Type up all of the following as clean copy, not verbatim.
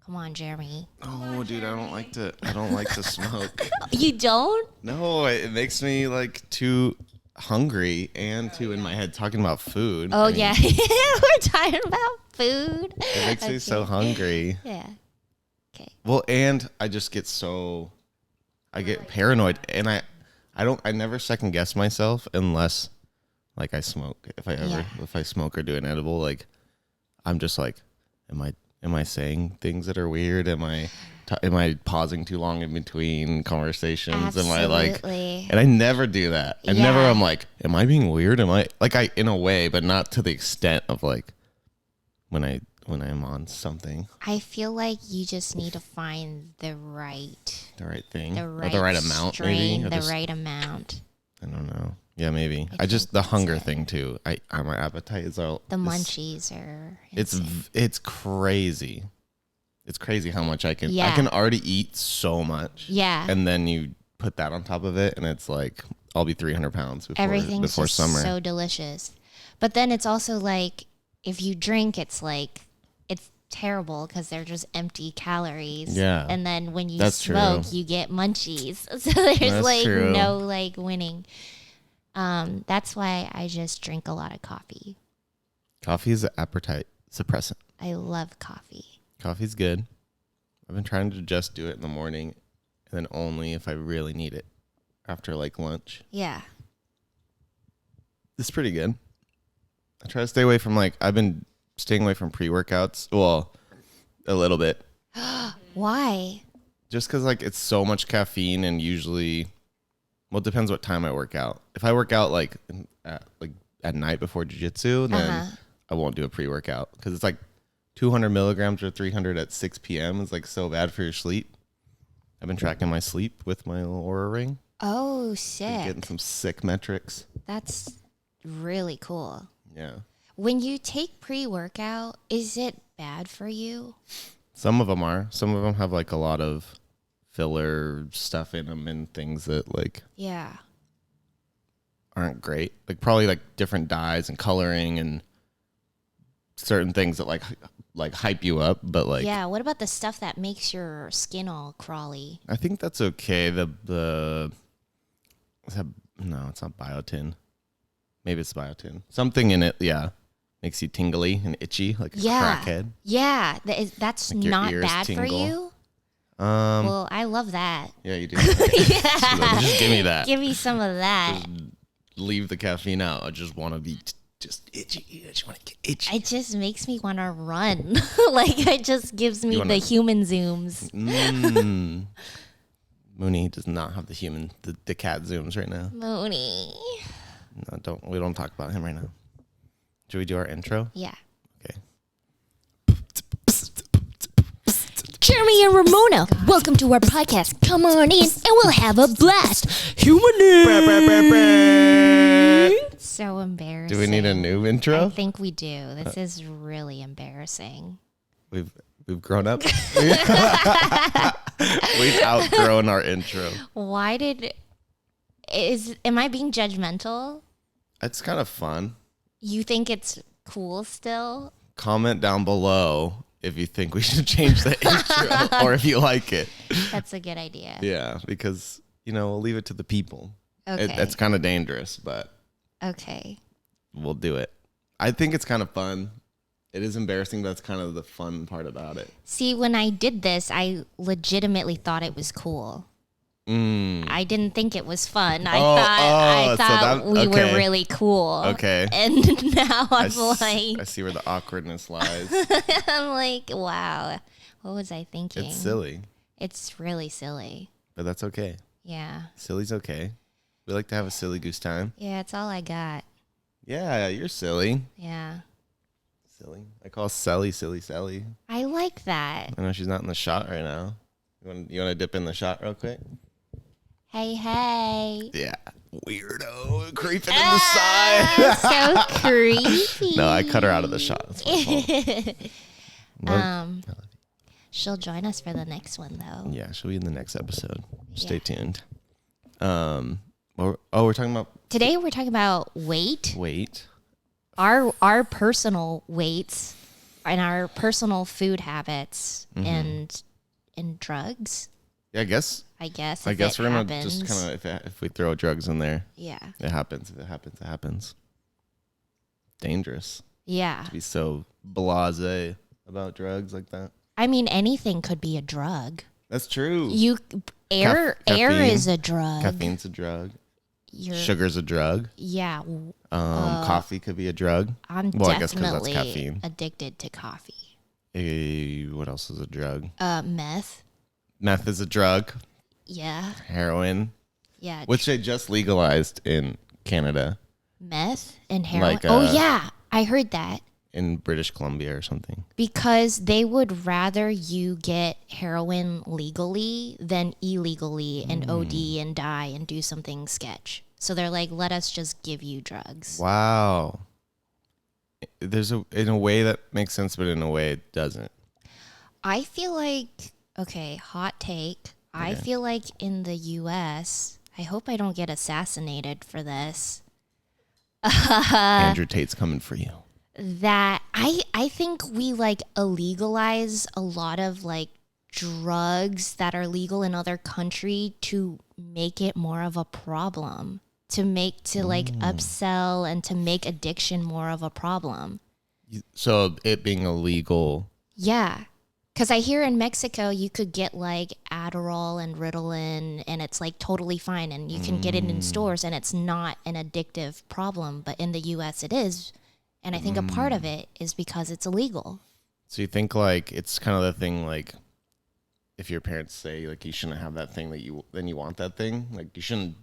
Come on, Jeremy. Oh, dude, I don't like to smoke. You don't? No, it makes me like too hungry and too in my head talking about food. Oh, yeah. We're talking about food. It makes me so hungry. Yeah. Okay. Well, and I just I get paranoid, and I never second guess myself unless like I smoke. If I smoke or do an edible, like I'm just like, am I saying things that are weird? Am I pausing too long in between conversations? Absolutely. And I never do that. And never I'm like, am I being weird? Am I in a way, but not to the extent of like when I'm on something. I feel like you just need to find the right thing, or the right amount, strain, maybe. right amount. I don't know. Yeah, maybe. I just the hunger thing too. My appetite is all the munchies are. It's crazy. It's crazy how much I can. Yeah. I can already eat so much. Yeah. And then you put that on top of it, and it's like I'll be 300 pounds before Everything's just summer. So delicious, but then it's also like if you drink, it's terrible because they're just empty calories. Yeah. And then when you That's smoke, true. you get munchies. So there's true. no winning. That's why I just drink a lot of coffee. Coffee is an appetite suppressant. I love coffee. Coffee's good. I've been trying to just do it in the morning, and then only if I really need it after like lunch. Yeah. It's pretty good. I try to stay away from I've been staying away from pre-workouts. Well, a little bit. Why? Just because it's so much caffeine, and usually, well, it depends what time I work out. If I work out at night before jiu-jitsu, then I won't do a pre-workout because it's 200 milligrams or 300 at 6 p.m. is so bad for your sleep. I've been tracking my sleep with my little Oura ring. Oh, sick. Been getting some sick metrics. That's really cool. Yeah. When you take pre-workout, is it bad for you? Some of them are. Some of them have a lot of filler stuff in them and things that yeah, aren't great. Probably different dyes and coloring and certain things that hype you up, but yeah. What about the stuff that makes your skin all crawly? I think that's okay. No, it's not biotin. Maybe it's biotin. Something in it, yeah, makes you tingly and itchy like a crackhead. Yeah, that's not bad tingle. for you. Well, I love that. Yeah, you do. Just give me that. Give me some of that. Just leave the caffeine out. I just want to be just itchy. I just want to get itchy. It just makes me want to run. It just gives me the human zooms. Mooney does not have the cat zooms right now. Mooney. No, we don't talk about him right now. Should we do our intro? Yeah. Okay. Jeremy and Ramona, welcome to our podcast. Come on in and we'll have a blast. So embarrassing. Do we need a new intro? I think we do. This is really embarrassing. We've grown up. We've outgrown our intro. Am I being judgmental? It's kind of fun. You think it's cool still? Comment down below if you think we should change the intro or if you like it. That's a good idea. Yeah, because, we'll leave it to the people. Okay. It's kind of dangerous, but okay. We'll do it. I think it's kind of fun. It is embarrassing, but that's kind of the fun part about it. See, when I did this, I legitimately thought it was cool. I didn't think it was fun. I thought we were really cool. Okay. And now I see where the awkwardness lies. I'm like, wow. What was I thinking? It's silly. It's really silly. But that's okay. Yeah. Silly's okay. We like to have a silly goose time. Yeah, it's all I got. Yeah, you're silly. Yeah. Silly. I call Sally Silly Sally. I like that. I know she's not in the shot right now. You want to dip in the shot real quick? Hey. Yeah. Weirdo. Creeping in the side. So creepy. No, I cut her out of the shot. That's my fault. She'll join us for the next one, though. Yeah, she'll be in the next episode. Stay tuned. We're talking about... Today we're talking about weight. Weight. Our personal weights. in our personal food habits and drugs. Yeah, I guess we're gonna just kind of if we throw drugs in there. Yeah. It happens. If it happens, it happens. Dangerous. Yeah. To be so blasé about drugs like that. I mean, anything could be a drug. That's true. Air is a drug. Caffeine's a drug. Sugar's a drug. Yeah. Coffee could be a drug. I'm definitely addicted to coffee. What else is a drug? Meth. Meth is a drug. Yeah. Heroin. Yeah. Which they just legalized in Canada. Meth and heroin. Oh, yeah. I heard that. In British Columbia or something. Because they would rather you get heroin legally than illegally and OD and die and do something sketch. So they're like, let us just give you drugs. Wow. In a way that makes sense, but in a way it doesn't. I feel like, okay, hot take. Okay. I feel like in the U.S., I hope I don't get assassinated for this. Andrew Tate's coming for you. That I think we like illegalize a lot of like drugs that are legal in other country to make it more of a problem, to like upsell and to make addiction more of a problem. So it being illegal. Yeah. Because I hear in Mexico you could get like Adderall and Ritalin and it's like totally fine and you can get it in stores and it's not an addictive problem. But in the U.S. it is. And I think a part of it is because it's illegal. So you think like it's kind of the thing like if your parents say like you shouldn't have that thing that you want that thing, like you shouldn't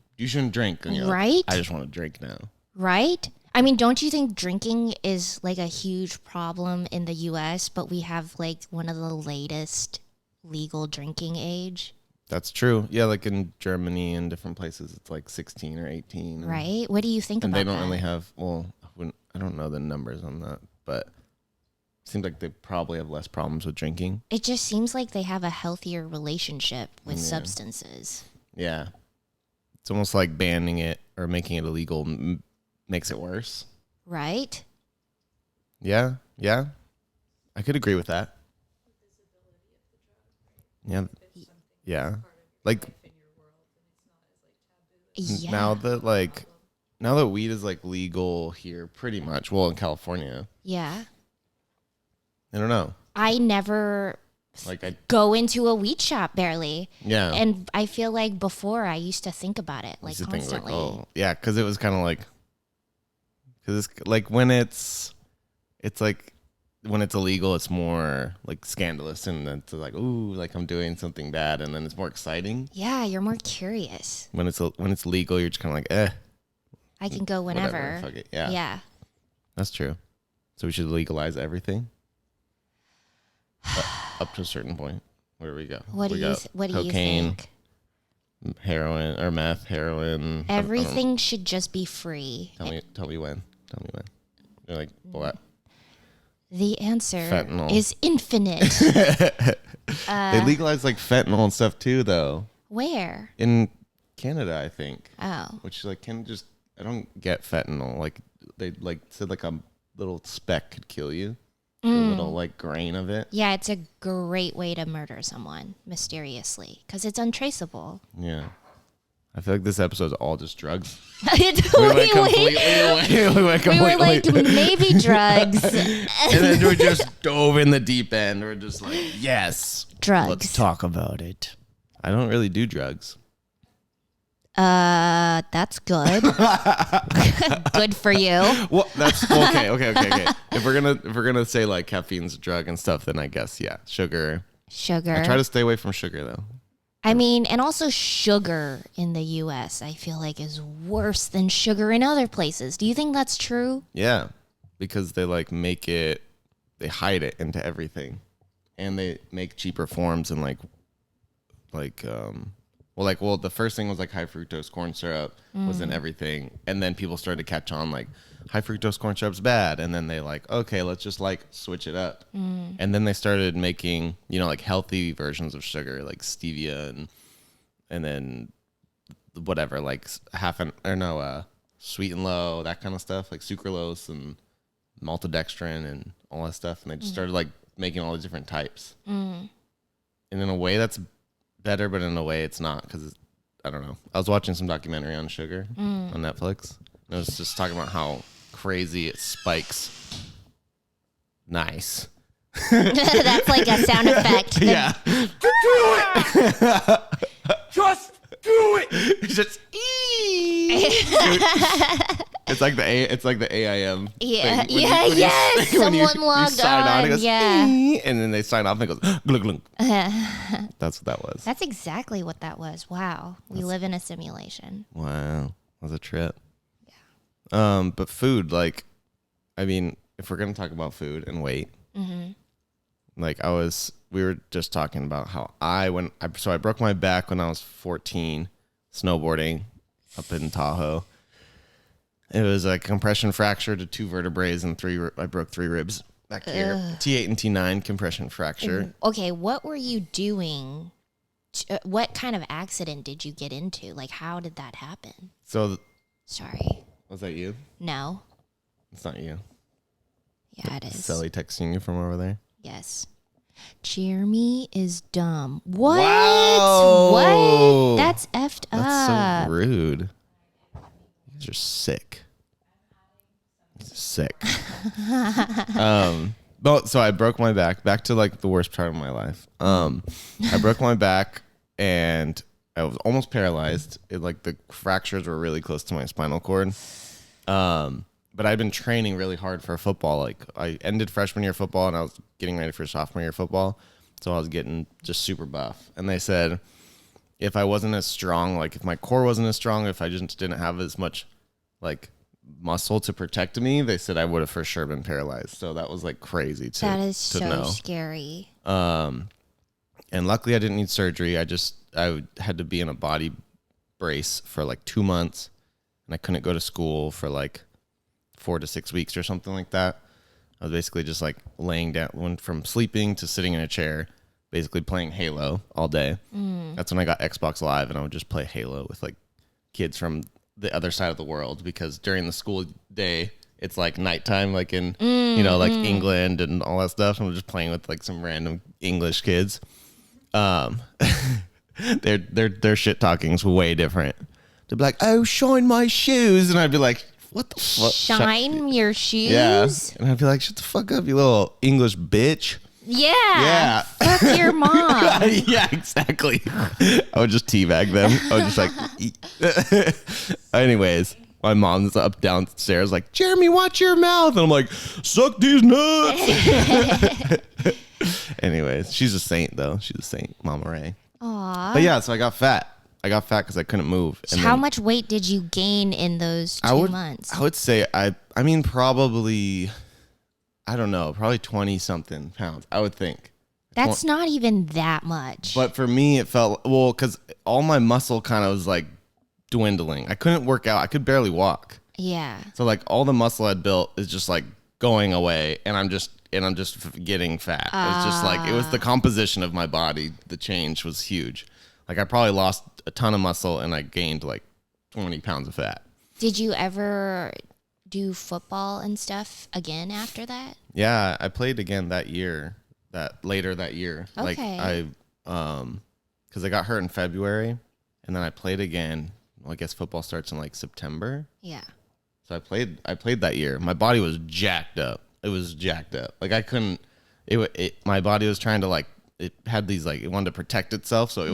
drink, and you're right? Like, I just want to drink now. Right? I mean, don't you think drinking is like a huge problem in the US, but we have like one of the latest legal drinking age? That's true. Yeah, like in Germany and different places it's like 16 or 18. Right? What do you think about that? And they don't really have I don't know the numbers on that, but it seems like they probably have less problems with drinking. It just seems like they have a healthier relationship with substances. Yeah. It's almost like banning it or making it illegal makes it worse. Right? Yeah. Yeah. I could agree with that. Yeah. Yeah. Like now that weed is like legal here pretty much, well in California. Yeah. I don't know. I never go into a weed shop barely. Yeah. And I feel like before I used to think about it like constantly. Like, oh, yeah, because it was kind of like, because it's like when it's like when it's illegal, it's more like scandalous and it's like, ooh, like I'm doing something bad, and then it's more exciting. Yeah, you're more curious. When it's legal, you're just kind of like, I can go whenever. Whatever, fuck it. Yeah. Yeah. That's true. So we should legalize everything. Up to a certain point. Where do we go? What do you think? Heroin or meth, heroin. Everything should just be free. Tell me when. You're like, what? The answer fentanyl. Is infinite. They legalized like fentanyl and stuff too, though. Where? In Canada, I think. Oh. Which like I don't get fentanyl. Like they like said like a little speck could kill you. A little like grain of it. Yeah, it's a great way to murder someone mysteriously because it's untraceable. Yeah. I feel like this episode is all just drugs. We went like, maybe drugs. And then we just dove in the deep end. We're just like, yes. Drugs. Let's talk about it. I don't really do drugs. That's good. Good for you. Well, that's okay. If we're gonna say like caffeine's a drug and stuff, then I guess sugar. I try to stay away from sugar though. I mean, and also sugar in the U.S. I feel like is worse than sugar in other places. Do you think that's true? Yeah, because they like they hide it into everything, and they make cheaper forms and the first thing was like high fructose corn syrup was in everything. And then people started to catch on like high fructose corn syrup's bad. And then they like, okay, let's just like switch it up. And then they started making, like healthy versions of sugar, like stevia and then whatever, like sweet and low, that kind of stuff, like sucralose and maltodextrin and all that stuff, and they just started like making all the different types. And in a way, that's better, but in a way, it's not because I don't know. I was watching some documentary on sugar on Netflix, and it was just talking about how crazy it spikes. Nice. That's like a sound effect. Yeah. Do it. Just do it. It's just It's like the AIM. Yeah. Thing. Yes. Someone logged sign on. it goes, yeah. And then they sign off and it goes glug, glug. That's what that was. That's exactly what that was. Wow. We live in a simulation. Wow. That was a trip. Yeah. But food, like, I mean, if we're gonna talk about food and weight, like we were just talking about how I broke my back when I was 14 snowboarding up in Tahoe. It was a compression fracture to 2 vertebrae and I broke 3 ribs back here. T8 and T9 compression fracture. Okay, what were you doing? What kind of accident did you get into? Like, how did that happen? Sorry. Was that you? No. It's not you. Yeah, it is. Sally texting you from over there? Yes. Jeremy is dumb. What? Wow. What? That's effed up. That's so rude. You guys are sick. Sick. So I broke my back to like the worst part of my life. I broke my back and I was almost paralyzed. Like the fractures were really close to my spinal cord. But I'd been training really hard for football. Like I ended freshman year football and I was getting ready for sophomore year football. So I was getting just super buff. And they said if I wasn't as strong, like if my core wasn't as strong, if I just didn't have as much like muscle to protect me, they said I would have for sure been paralyzed. So that was like crazy to That is to so know. scary. And luckily I didn't need surgery. I had to be in a body brace for like 2 months and I couldn't go to school for like 4 to 6 weeks or something like that. I was basically just like laying down, went from sleeping to sitting in a chair, basically playing Halo all day. That's when I got Xbox Live and I would just play Halo with like kids from the other side of the world because during the school day, it's like nighttime, like in, like England and all that stuff. And I'm just playing with like some random English kids. Their shit talking is way different. They'd be like, "Oh, shine my shoes," and I'd be like, "What the fuck? Shine your shoes?" Yeah, and I'd be like, "Shut the fuck up, you little English bitch." Yeah. Fuck your mom. Yeah, exactly. I would just teabag them. I would just like. Anyways, my mom's up downstairs like, "Jeremy, watch your mouth," and I'm like, "Suck these nuts." Anyways, she's a saint though. She's a saint, Mama Ray. Aw. But yeah, so I got fat. Because I couldn't move. And How much weight did you gain in those 2 months? I would say I mean probably, I don't know, probably 20 something pounds. I would think. That's not even that much. But for me, it felt because all my muscle kind of was like dwindling. I couldn't work out. I could barely walk. Yeah. So like all the muscle I'd built is just like going away, and I'm just getting fat. It's just like it was the composition of my body. The change was huge. Like I probably lost a ton of muscle and I gained like 20 pounds of fat. Did you ever do football and stuff again after that? Yeah, I played again later that year. Okay. Like because I got hurt in February and then I played again. Well, I guess football starts in like September. Yeah. So I played that year. My body was jacked up. It was jacked up. Like I couldn't, my body was trying to like, it had these like, it wanted to protect itself. So it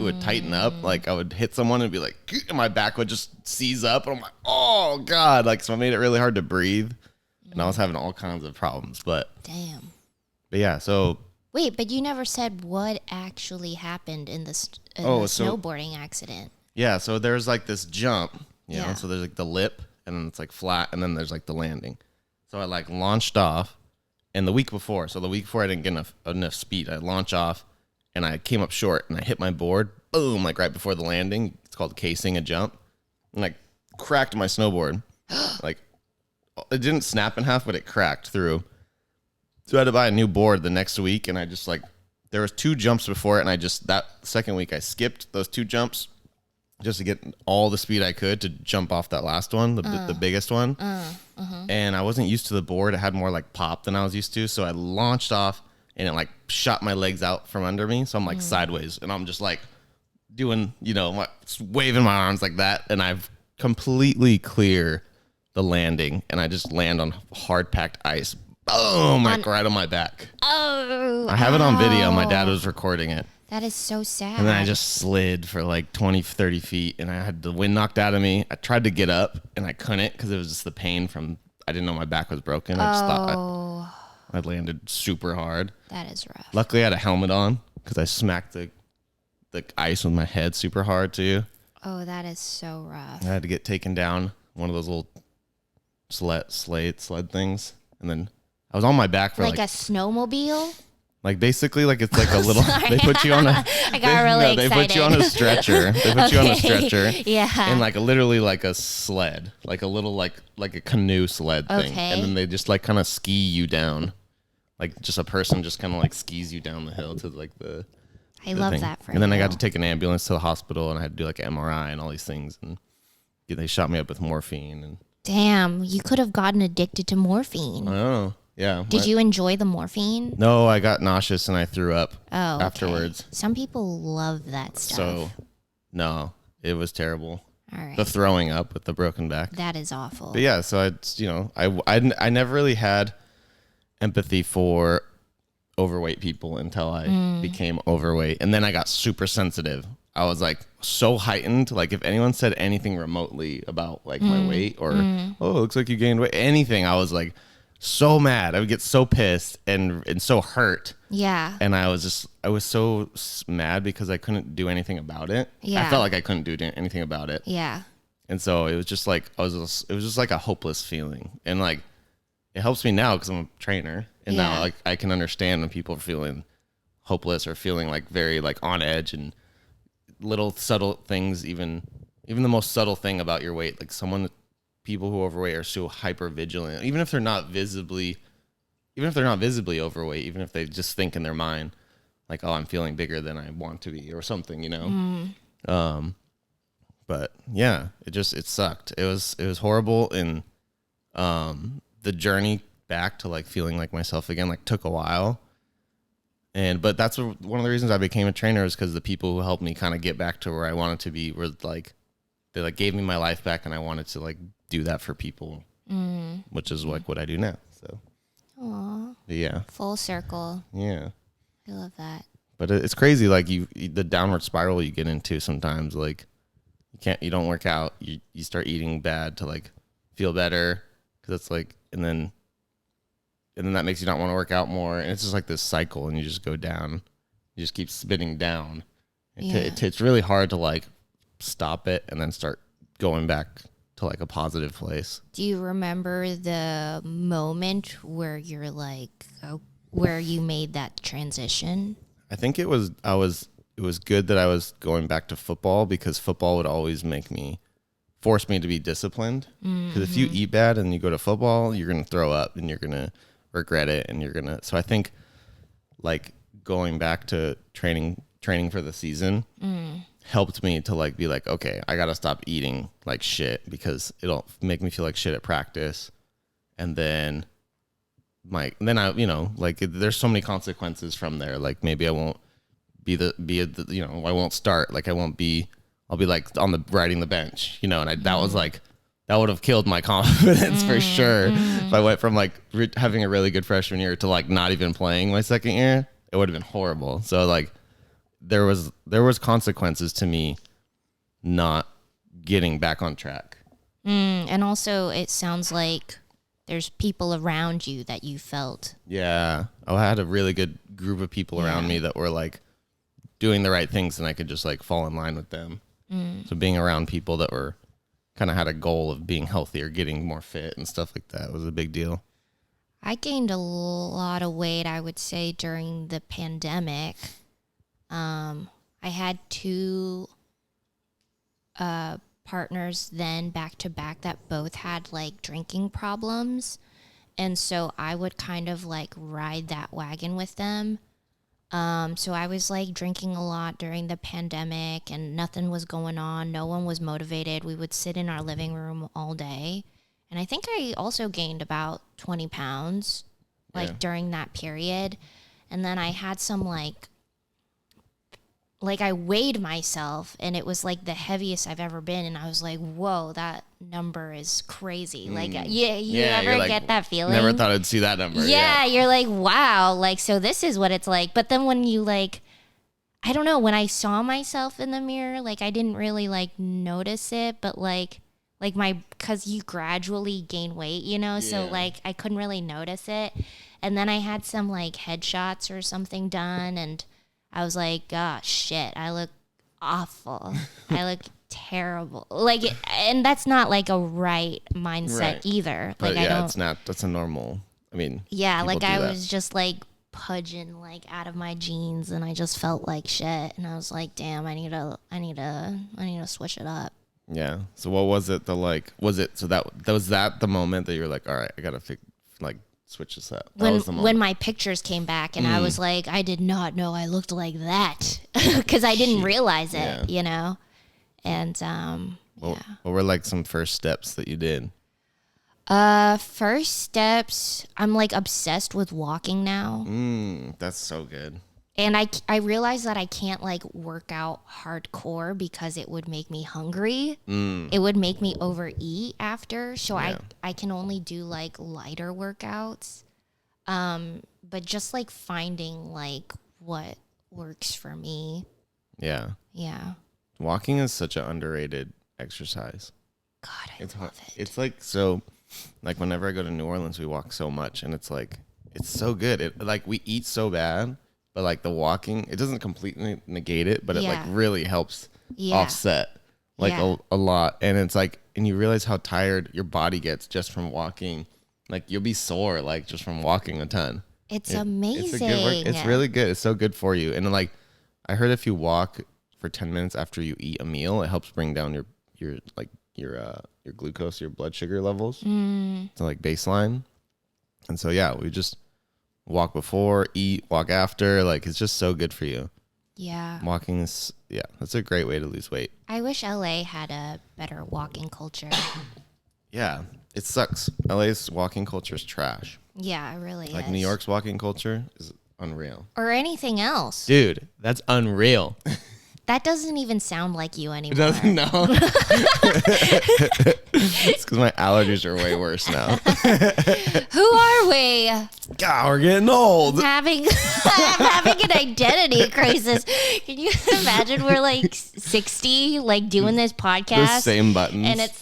would tighten up. Like I would hit someone and be like, and my back would just seize up. And I'm like, oh God. Like, so it made it really hard to breathe. And I was having all kinds of problems, but Damn. yeah. So Wait, but you never said what actually happened in the snowboarding accident. Yeah. So there's like this jump, you know, Yeah. so there's like the lip and then it's like flat and then there's like the landing. So I like launched off and the week before I didn't get enough speed. I launch off and I came up short and I hit my board, boom, like right before the landing. It's called casing a jump. And I cracked my snowboard. Like it didn't snap in half, but it cracked through. So I had to buy a new board the next week and I just like, there was 2 jumps before it and that second week I skipped those 2 jumps just to get all the speed I could to jump off that last one, the biggest one. And I wasn't used to the board. It had more like pop than I was used to. So I launched off and it like shot my legs out from under me. So I'm like sideways and I'm just like doing, waving my arms like that. And I've completely clear the landing and I just land on hard packed ice. Boom! Like right on my back. Oh. I have it on video. My dad was recording it. That is so sad. And then I just slid for like 20, 30 feet and I had the wind knocked out of me. I tried to get up and I couldn't because it was just the pain from, I didn't know my back was broken. I just thought I landed super hard. That is rough. Luckily I had a helmet on because I smacked the ice with my head super hard too. Oh, that is so rough. I had to get taken down one of those little sled things. And then I was on my back for like a snowmobile? Like basically, like it's like a little. They put you on a. I got really excited. They put you on a stretcher. They put you on a stretcher. Yeah. And like literally like a sled, like a little like a canoe sled thing, Okay. and then they just like kind of ski you down, like just a person just kind of like skis you down the hill to like the. I love thing. that for And then I you. got to take an ambulance to the hospital, and I had to do like an MRI and all these things, and they shot me up with morphine and. Damn, you could have gotten addicted to morphine. I don't know. Yeah. Did you enjoy the morphine? No, I got nauseous and I threw up afterwards. Some people love that stuff. So, no, it was terrible. All right. The throwing up with the broken back. That is awful. But yeah, so I never really had empathy for overweight people until I became overweight, and then I got super sensitive. I was like so heightened. Like if anyone said anything remotely about like my weight or oh, it looks like you gained weight, anything, I was like so mad. I would get so pissed and so hurt. Yeah. And I was so mad because I couldn't do anything about it. Yeah. I felt like I couldn't do anything about it. Yeah. And so it was just like it was just like a hopeless feeling. And like it helps me now because I'm a trainer, and now like I can understand when people are feeling hopeless or feeling like very like on edge, and little subtle things, even the most subtle thing about your weight, like people who are overweight are so hyper vigilant, even if they're not visibly overweight, even if they just think in their mind like, oh, I'm feeling bigger than I want to be or something, but yeah, it sucked. It was horrible. And the journey back to like feeling like myself again like took a while. But that's one of the reasons I became a trainer, is because the people who helped me kind of get back to where I wanted to be were like, they like gave me my life back, and I wanted to like do that for people, which is like what I do now. So, yeah, Full circle. yeah, I love that. but it's crazy. Like the downward spiral you get into sometimes. Like you don't work out. You start eating bad to like feel better, because it's like, and then that makes you not want to work out more. And it's just like this cycle, and you just go down. You just keep spinning down. It's really hard to like stop it and then start going back to like a positive place. Do you remember the moment where you're like, where you made that transition? I think it was good that I was going back to football, because football would always force me to be disciplined. Because if you eat bad and you go to football, you're going to throw up and you're going to regret it. And so I think like going back to training for the season helped me to like be like, okay, I got to stop eating like shit, because it'll make me feel like shit at practice. And then I, like there's so many consequences from there. Like maybe I won't I won't start. Like I'll be like riding the bench, and that was like, that would have killed my confidence for sure. If I went from like having a really good freshman year to like not even playing my second year, it would have been horrible. So like there was consequences to me not getting back on track. And also it sounds like there's people around you that you felt. Yeah. I had a really good group of people around me that were like doing the right things, and I could just like fall in line with them. So being around people that were kind of had a goal of being healthy or getting more fit and stuff like that was a big deal. I gained a lot of weight, I would say, during the pandemic. I had two partners then back to back that both had like drinking problems. And so I would kind of like ride that wagon with them. So I was like drinking a lot during the pandemic and nothing was going on. No one was motivated. We would sit in our living room all day. And I think I also gained about 20 pounds during that period. And then I had some I weighed myself and it was like the heaviest I've ever been. And I was like, whoa, that number is crazy. You ever get that feeling? Never thought I'd see that number. Yeah, you're like, wow, so this is what it's like. But then when you I don't know, when I saw myself in the mirror, I didn't really notice it, but because you gradually gain weight, so I couldn't really notice it. And then I had some headshots or something done and I was like, oh shit, I look awful. I look terrible. And that's not a right mindset either. But it's not, that's a normal, I was just pudging out of my jeans and I just felt like shit. And I was like, damn, I need to switch it up. Yeah. So what was it was that the moment that you were like, all right, I gotta switch this up? When my pictures came back and I was like, I did not know I looked like that because I didn't realize it, And what were some first steps that you did? First steps, I'm obsessed with walking now. That's so good. And I realized that I can't work out hardcore because it would make me hungry. It would make me overeat after. So I can only do lighter workouts. But just finding what works for me. Yeah. Yeah. Walking is such an underrated exercise. God, I love it. It's so whenever I go to New Orleans, we walk so much and it's so good. We eat so bad. But the walking, it doesn't completely negate it, but it really helps offset a lot. And it's and you realize how tired your body gets just from walking. You'll be sore just from walking a ton. It's amazing. It's a good work. It's really good. It's so good for you. And I heard if you walk for 10 minutes after you eat a meal, it helps bring down your glucose, your blood sugar levels to baseline. And so we just walk before, eat, walk after. It's just so good for you. Yeah. Walking is, that's a great way to lose weight. I wish LA had a better walking culture. Yeah, it sucks. LA's walking culture is trash. Yeah, it really is. New York's walking culture is unreal. Or anything else. Dude, that's unreal. That doesn't even sound like you anymore. It doesn't, no. It's because my allergies are way worse now. Who are we? God, we're getting old. I'm having an identity crisis. Can you imagine we're 60, doing this podcast? The same buttons. And it's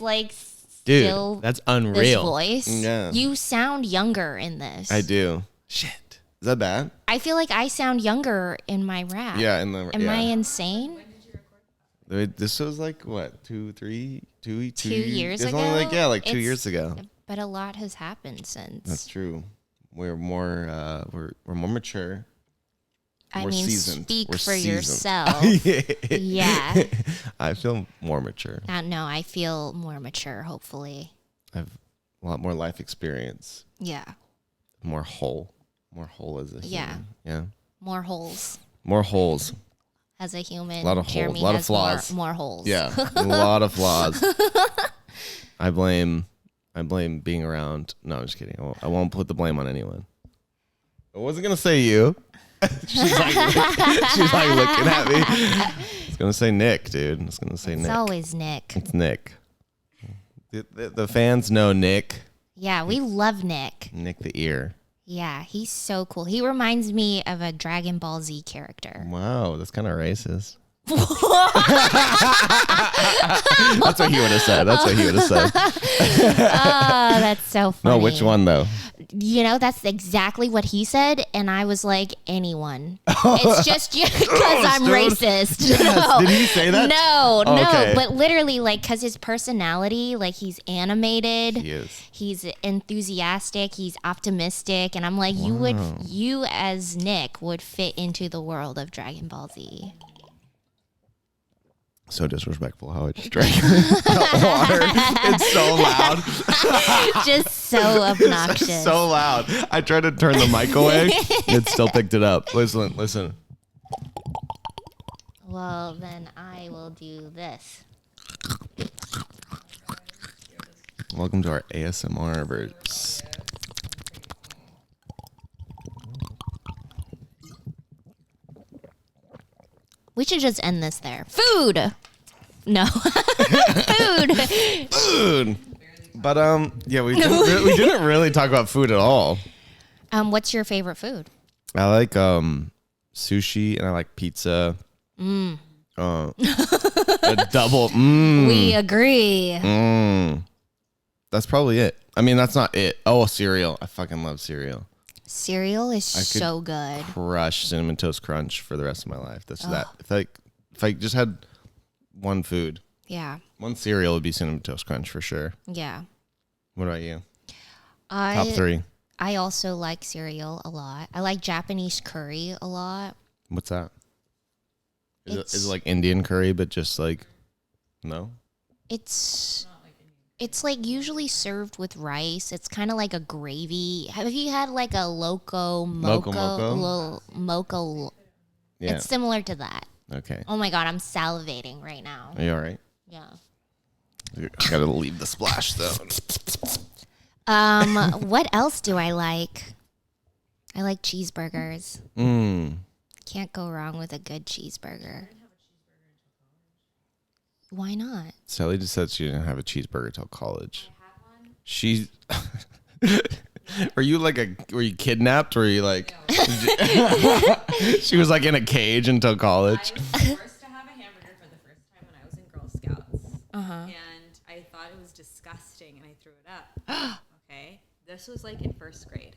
dude, still that's unreal. This voice. Yeah. You sound younger in this. I do. Shit. Is that bad? I feel like I sound younger in my rap. Yeah. Am I insane? This was what, 2 years ago? It's only 2 years ago. But a lot has happened since. That's true. We're more we're more mature. I mean, seasoned. Speak we're for seasoned. yourself. Yeah. I feel more mature. No, I feel more mature, hopefully. I have a lot more life experience. Yeah. More whole as a human. Yeah. More holes. More holes. As a human, a lot of Jeremy holes. A lot has of flaws. More holes. Yeah. A lot of flaws. I blame being around. No, I'm just kidding. I won't put the blame on anyone. I wasn't gonna say you. she's like looking at me. I was gonna say Nick, dude. I was gonna say Nick. It's always Nick. It's Nick. The fans know Nick. Yeah, we love Nick. Nick the Ear. Yeah, he's so cool. He reminds me of a Dragon Ball Z character. Wow, that's kind of racist. That's what he would have said. Oh, that's so funny. No, which one though? That's exactly what he said, and I was like, anyone. It's just because I'm racist. Yes. No. Did he say that? No, okay. But literally, because his personality, he's animated. He is. He's enthusiastic. He's optimistic, and I'm like, you as Nick would fit into the world of Dragon Ball Z. So disrespectful how I just drank water. It's so loud. Just so obnoxious. It's so loud. I tried to turn the mic away. It still picked it up. Listen. Well, then I will do this. Welcome to our ASMR verse. We should just end this there. Food. No. Food. Food. But yeah, we didn't really talk about food at all. What's your favorite food? I like sushi and I like pizza. A double. We agree. That's probably it. I mean, that's not it. Oh, cereal. I fucking love cereal. Cereal is so good. Crush Cinnamon Toast Crunch for the rest of my life. That's that. If I just had one food, Yeah. one cereal would be Cinnamon Toast Crunch for sure. Yeah. What about you? Top 3. I also like cereal a lot. I like Japanese curry a lot. What's that? Is it like Indian curry, but just like, no? It's like usually served with rice. It's kind of like a gravy. Have you had like a loco moco? Moco. Yeah. It's similar to that. Okay. Oh my God, I'm salivating right now. Are you all right? Yeah. I gotta leave the splash zone. What else do I like? I like cheeseburgers. Can't go wrong with a good cheeseburger. Why not? Sally just said she didn't have a cheeseburger till college. I had one. She were you kidnapped? Were you like she was like in a cage until college? I was forced to have a hamburger for the first time when I was in Girl Scouts. And I thought it was disgusting and I threw it up. Okay. This was like in first grade.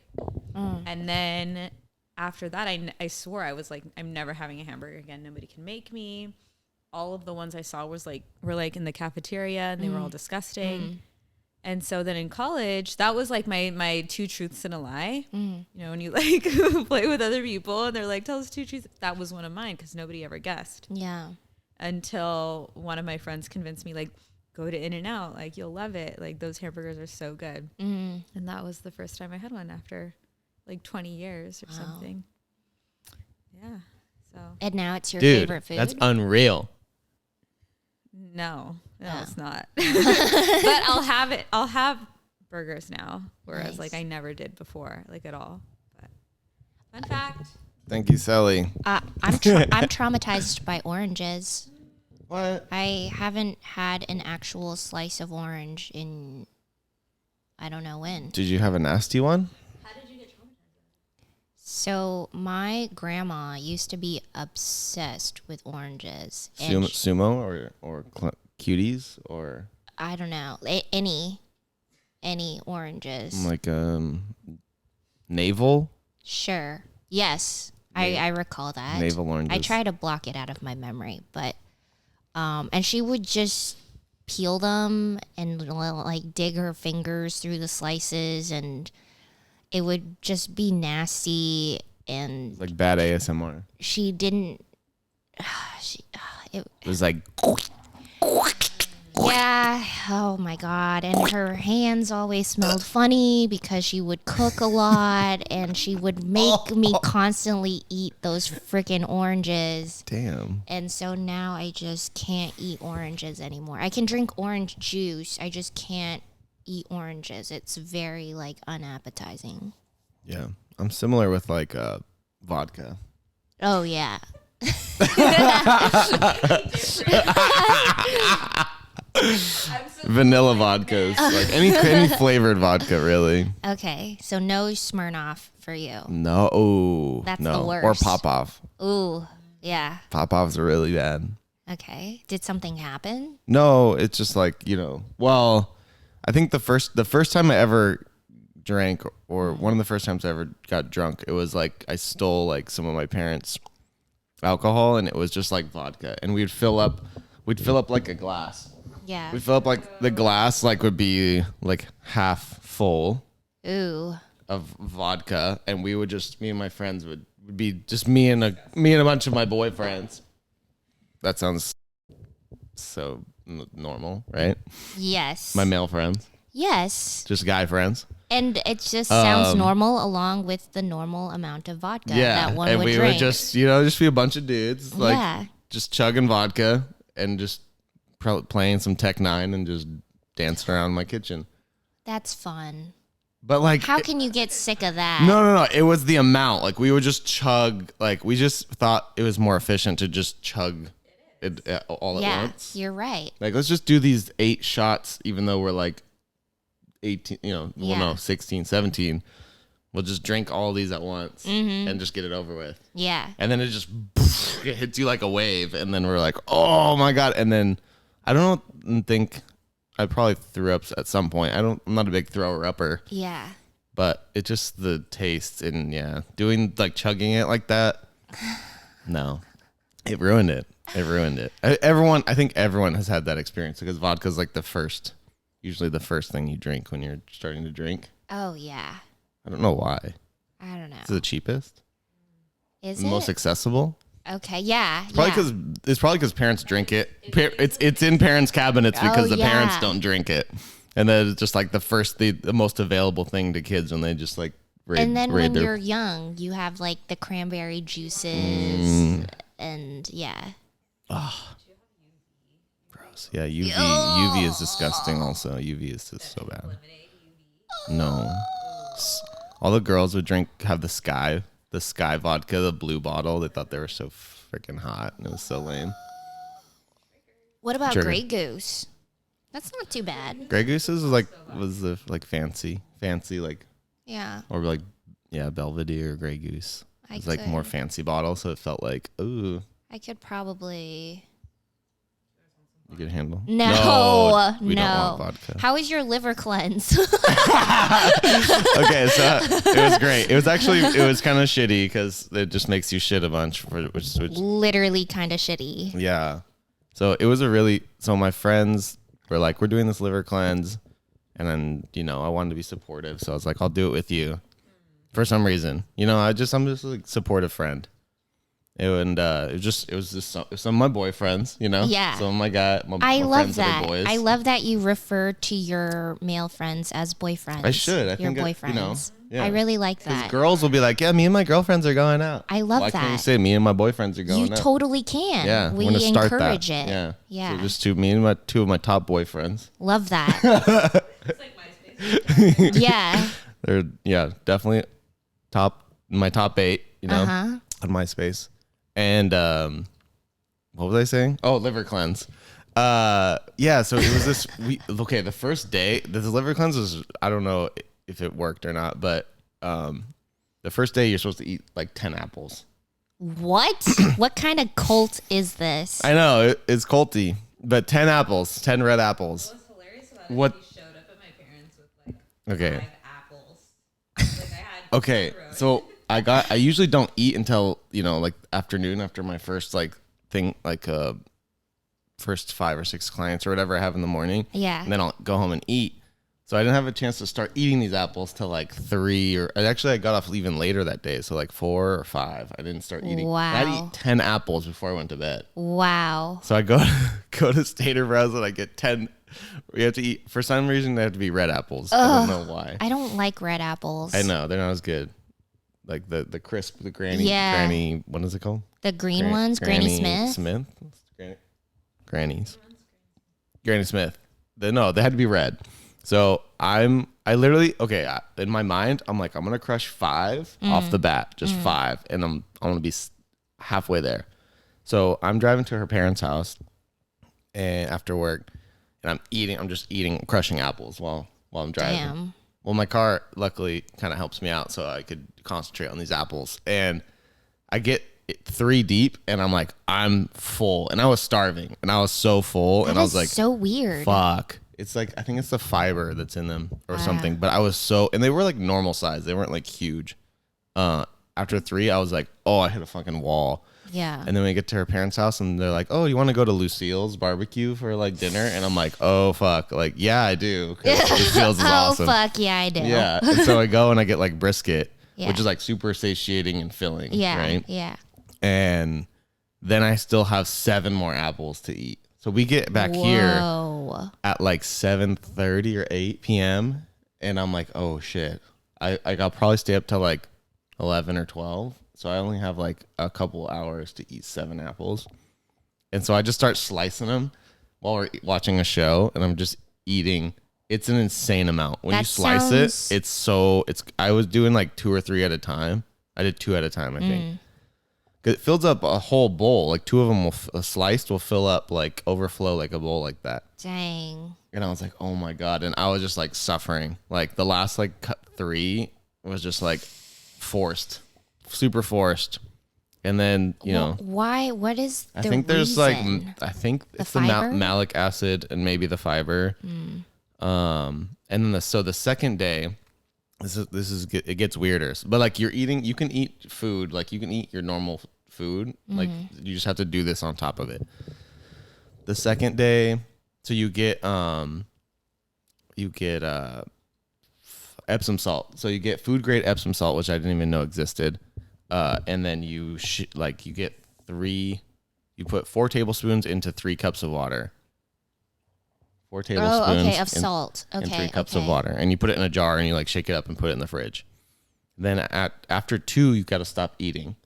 And then after that, I swore I was like, I'm never having a hamburger again. Nobody can make me. All of the ones I saw were like in the cafeteria and they were all disgusting. And so then in college, that was like my 2 truths and a lie. You know, when you like play with other people and they're like, tell us 2 truths. That was one of mine because nobody ever guessed. Yeah. Until one of my friends convinced me, like, go to In-N-Out. Like, you'll love it. Like, those hamburgers are so good. And that was the first time I had one after like 20 years or something. Yeah. So. And now it's your Dude, favorite food? that's unreal. No, Oh. it's not. But I'll have it. I'll have burgers now, whereas Nice. like I never did before, like at all. But fun fact. Thank you, Sally. I'm traumatized by oranges. What? I haven't had an actual slice of orange in I don't know when. Did you have a nasty one? How did you get traumatized? So my grandma used to be obsessed with oranges. Sumo or cuties or I don't know, any oranges. like navel? Sure. Yes. I recall that. Navel oranges. I try to block it out of my memory, but and she would just peel them and like dig her fingers through the slices and it would just be nasty and Like bad ASMR. she didn't It was like yeah, oh my God. And her hands always smelled funny because she would cook a lot and she would make me constantly eat those freaking oranges. damn. And so now I just can't eat oranges anymore. I can drink orange juice. I just can't eat oranges. It's very like unappetizing. Yeah. I'm similar with like vodka. Oh yeah. Vanilla vodkas. Like any flavored vodka really. Okay. So no Smirnoff for you. No. Ooh, That's no. the worst. Or pop off. Ooh. Yeah. Pop offs are really bad. Okay. Did something happen? No, it's just like, well, I think the first time I ever drank or one of the first times I ever got drunk, it was like I stole like some of my parents' alcohol and it was just like vodka and we'd fill up like a glass. Yeah. We'd fill up like the glass like would be like half full Ooh. of vodka and we would just me and my friends would be just me and a bunch of my boyfriends. That sounds so normal, right? Yes. My male friends. Yes. Just guy friends. And it just sounds normal along with the normal amount of vodka that one and would we drink. would just be a bunch of dudes like just chugging vodka and just playing some Tech 9 and just dancing around my kitchen. That's fun. But like, how can you get sick of that? No. It was the amount. Like we would just chug. Like we just thought it was more efficient to just chug it all at once. Yeah, you're right. Like let's just do these 8 shots, even though we're like 18. 16, 17. We'll just drink all these at once and just get it over with. Yeah. And then it just it hits you like a wave, and then we're like, oh my god. And then I don't think. I probably threw up at some point. I'm not a big thrower upper. Yeah. But it just the taste and doing like chugging it like that. No, it ruined it. It ruined it. I think everyone has had that experience because vodka is like usually the first thing you drink when you're starting to drink. Oh yeah. I don't know why. I don't know. It's the cheapest. Is the it most accessible? Okay, yeah. It's probably because parents drink it. It's in parents' cabinets because the parents don't drink it, and then it's just like the most available thing to kids when they just like raid. And then when you're young, you have like the cranberry juices and Oh, gross. Yeah, UV is disgusting. Also, UV is just so bad. No, all the girls would have the Sky vodka, the blue bottle. They thought they were so freaking hot, and it was so lame. What about Grey Goose? That's not too bad. Grey Goose was the fancy like or like Belvedere or Grey Goose. It's like more fancy bottle, so it felt like ooh. I could probably. You can handle? No, we don't want vodka. How is your liver cleanse? Okay, so it was great. It was kind of shitty because it just makes you shit a bunch, which literally kind of shitty. Yeah. So it was so my friends were like, we're doing this liver cleanse, and then I wanted to be supportive, so I was like, I'll do it with you. For some reason, I'm just like supportive friend. It was just some of my boyfriends, Yeah. Some of my I love friends that. That are boys. I love that you refer to your male friends as boyfriends. I should. I your think boyfriends. Yeah. I really like that. Girls will be like, yeah, me and my girlfriends are going out. I love Why that. can't you say me and my boyfriends are going out? You totally can. Yeah, we encourage it. Yeah. Yeah. So just two of my top boyfriends. Love that. It's like MySpace. Yeah. They're definitely my top 8, on MySpace. And what was I saying? Oh, liver cleanse. So it was this the first day, this liver cleanse was, I don't know if it worked or not, but the first day you're supposed to eat like 10 apples. What? What kind of cult is this? I know, it's culty, but 10 apples, 10 red apples. What was hilarious about it is he showed up at my parents with like 5 apples. Like I had Okay, so I usually don't eat until, like afternoon after my first first 5 or 6 clients or whatever I have in the morning. Yeah. And then I'll go home and eat. So I didn't have a chance to start eating these apples till like 3 I got off even later that day. So like 4 or 5. I didn't start eating. Wow. I'd eat 10 apples before I went to bed. Wow. So I go to Stater Bros and I get 10. We have to eat, for some reason they have to be red apples. Ugh, I don't know why. I don't like red apples. I know, they're not as good. Like the crisp, the granny, what is it called? The green ones, Granny Smith. Granny Smith. They had to be red. So I literally, in my mind, I'm like, I'm going to crush 5 off the bat, just 5. And I'm going to be halfway there. So I'm driving to her parents' house and after work, and I'm just eating, crushing apples while I'm driving. Damn. Well, my car luckily kind of helps me out so I could concentrate on these apples. And I get 3 deep and I'm like, I'm full. And I was starving and I was so full. And I was like, so weird. Fuck. It's like, I think it's the fiber that's in them or something. But I was and they were like normal size. They weren't like huge. After 3, I was like, oh, I hit a fucking wall. Yeah. And then we get to her parents' house and they're like, oh, you want to go to Lucille's barbecue for like dinner? And I'm like, oh, fuck. Like, yeah, I do. 'Cause Lucille's is awesome. Oh, fuck. Yeah, I do. Yeah. And so I go and I get like brisket, Yeah. which is like super satiating and filling. Yeah. Right. Yeah. And then I still have 7 more apples to eat. So we get back here Whoa. at like 7:30 or 8 p.m. and I'm like, oh shit, I'll probably stay up till like 11 or 12, so I only have like a couple hours to eat 7 apples, and so I just start slicing them while we're watching a show, and I'm just eating. It's an insane amount when you slice it. I was doing like 2 or 3 at a time. I did 2 at a time, I think. Cause it fills up a whole bowl. Like 2 of them sliced will fill up, like overflow like a bowl like that. Dang. And I was like, oh my God. And I was just like suffering. Like the last like 3 was just like forced, super forced. And then, why? What is the I think there's reason? I think it's the fiber? malic acid and maybe the fiber. And then the second day, it gets weirder. But like you can eat food, like you can eat your normal food. Like you just have to do this on top of it. The second day, so you get Epsom salt. So you get food grade Epsom salt, which I didn't even know existed. And then you get 3. You put 4 tablespoons into 3 cups of water. 4 tablespoons of salt. And 3 cups of water, and you put it in a jar and you like shake it up and put it in the fridge. Then after 2, you got to stop eating.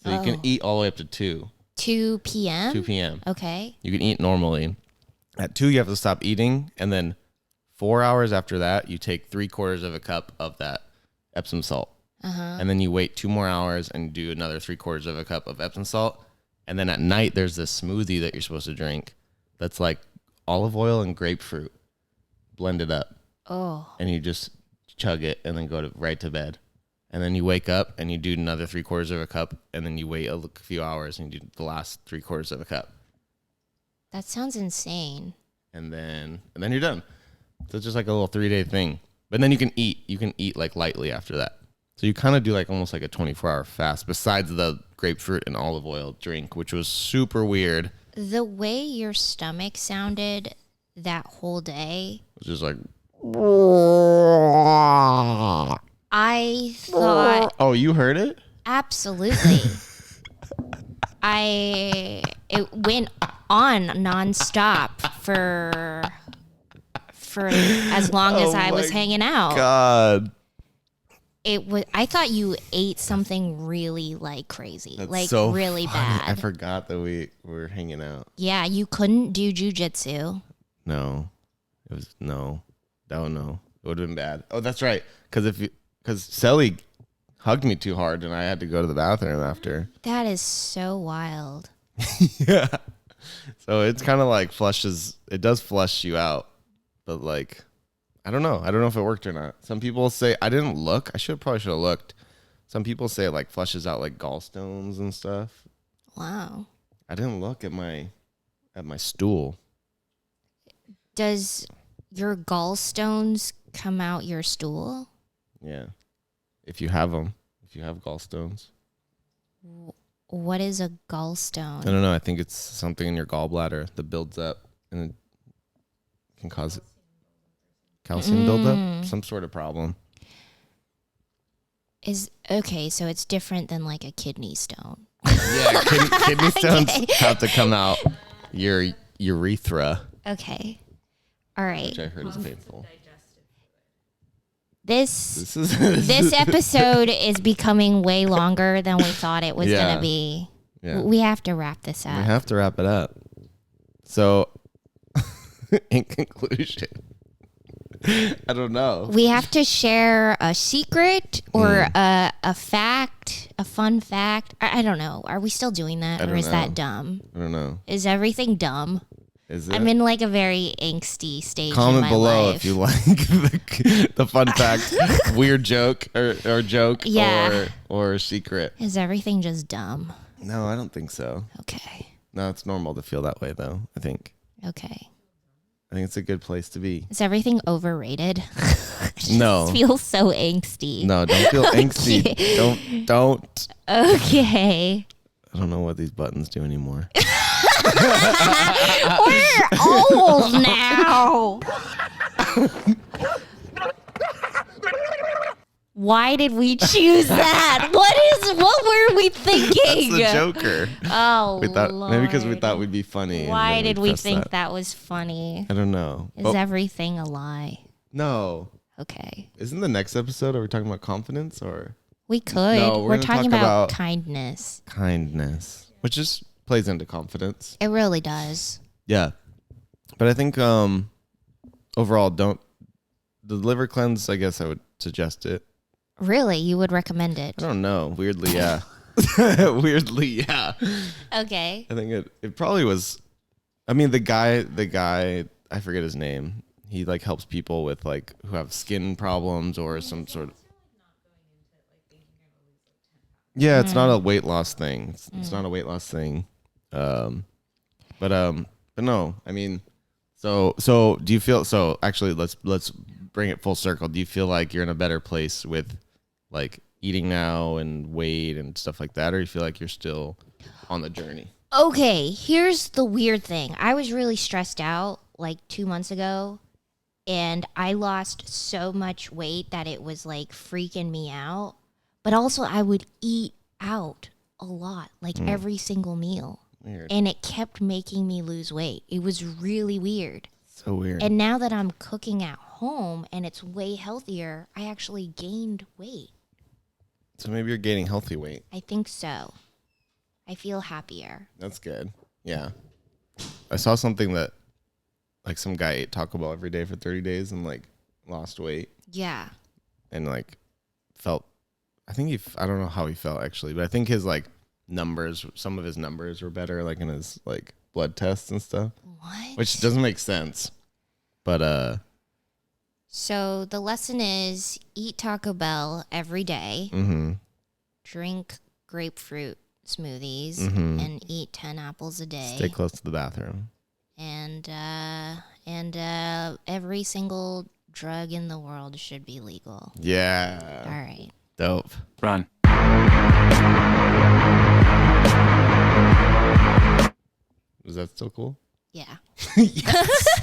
So you can eat all the way up to 2. 2 p.m. 2 p.m. Okay. You can eat normally. At 2, you have to stop eating, and then 4 hours after that, you take 3/4 of a cup of that Epsom salt, and then you wait 2 more hours and do another 3/4 of a cup of Epsom salt, and then at night there's this smoothie that you're supposed to drink that's like olive oil and grapefruit blended up. Oh. And you just chug it and then go right to bed. And then you wake up and you do another 3/4 of a cup, and then you wait a few hours and you do the last 3/4 of a cup. That sounds insane. And then you're done. So it's just like a little 3-day thing. But then you can eat like lightly after that. So you kind of do like almost like a 24-hour fast besides the grapefruit and olive oil drink, which was super weird. The way your stomach sounded that whole day. It was just like. I thought. Oh, you heard it? Absolutely. It went on nonstop for as long as I was hanging out. God. I thought you ate something really like crazy. That's like so really funny. bad. I forgot that we were hanging out. Yeah, you couldn't do jujitsu. No. It was no. Oh no. It would have been bad. Oh, that's right. Because Sally hugged me too hard and I had to go to the bathroom after. That is so wild. Yeah. So it's kind of like it does flush you out. But like, I don't know. I don't know if it worked or not. Some people say, I didn't look. Probably should have looked. Some people say it like flushes out like gallstones and stuff. Wow. I didn't look at my stool. Does your gallstones come out your stool? Yeah. If you have them. If you have gallstones. What is a gallstone? I don't know. I think it's something in your gallbladder that builds up and it can cause calcium buildup, some sort of problem. Okay, so it's different than like a kidney stone. Yeah, kidney stones have to come out your urethra. Okay. All right. Which I heard is painful. This episode is becoming way longer than we thought it was going to be. Yeah. We have to wrap this up. We have to wrap it up. So, in conclusion, I don't know. We have to share a secret or a fact, a fun fact. I don't know. Are we still doing that, or is that dumb? I don't know. Is everything dumb? Is it? I'm in like a very angsty stage. Comment in my below life. if you like the fun fact, weird joke, or joke, or secret. Is everything just dumb? No, I don't think so. Okay. No, it's normal to feel that way, though. I think it's a good place to be. Is everything overrated? No. It feels so angsty. No, don't feel angsty. Don't. Okay. I don't know what these buttons do anymore. We're old now. Why did we choose that? What were we thinking? It's the Joker. Oh, Lord. Maybe because we thought we'd be funny. Why did we think that was funny? I don't know. Is everything a lie? No. Okay. Isn't the next episode, are we talking about confidence or? We could. No, we're we're gonna talking talk about about- kindness. Kindness, which just plays into confidence. It really does. Yeah. But I think overall, the liver cleanse, I guess I would suggest it. Really? You would recommend it? I don't know. Weirdly, yeah. Weirdly, yeah. Okay. I think it probably was. I mean, the guy, I forget his name. He like helps people with like who have skin problems or some sort of. Yeah, it's not a weight loss thing. It's not a weight loss thing. But no. I mean, so do you feel? So actually, let's bring it full circle. Do you feel like you're in a better place with like eating now and weight and stuff like that, or you feel like you're still on the journey? Okay, here's the weird thing. I was really stressed out like 2 months ago, and I lost so much weight that it was like freaking me out. But also, I would eat out a lot, like every single meal. Weird. And it kept making me lose weight. It was really weird. So weird. And now that I'm cooking at home and it's way healthier, I actually gained weight. So maybe you're gaining healthy weight. I think so. I feel happier. That's good. Yeah. I saw something that like some guy ate Taco Bell every day for 30 days and like lost weight Yeah. and like felt, I think I don't know how he felt actually, but I think his like numbers, some of his numbers were better like in his like blood tests and stuff, What? which doesn't make sense. But So the lesson is eat Taco Bell every day, drink grapefruit smoothies, and eat 10 apples a day. stay close to the bathroom. And every single drug in the world should be legal. Yeah. All right. Dope. Run. Is that still cool? Yeah. Yes.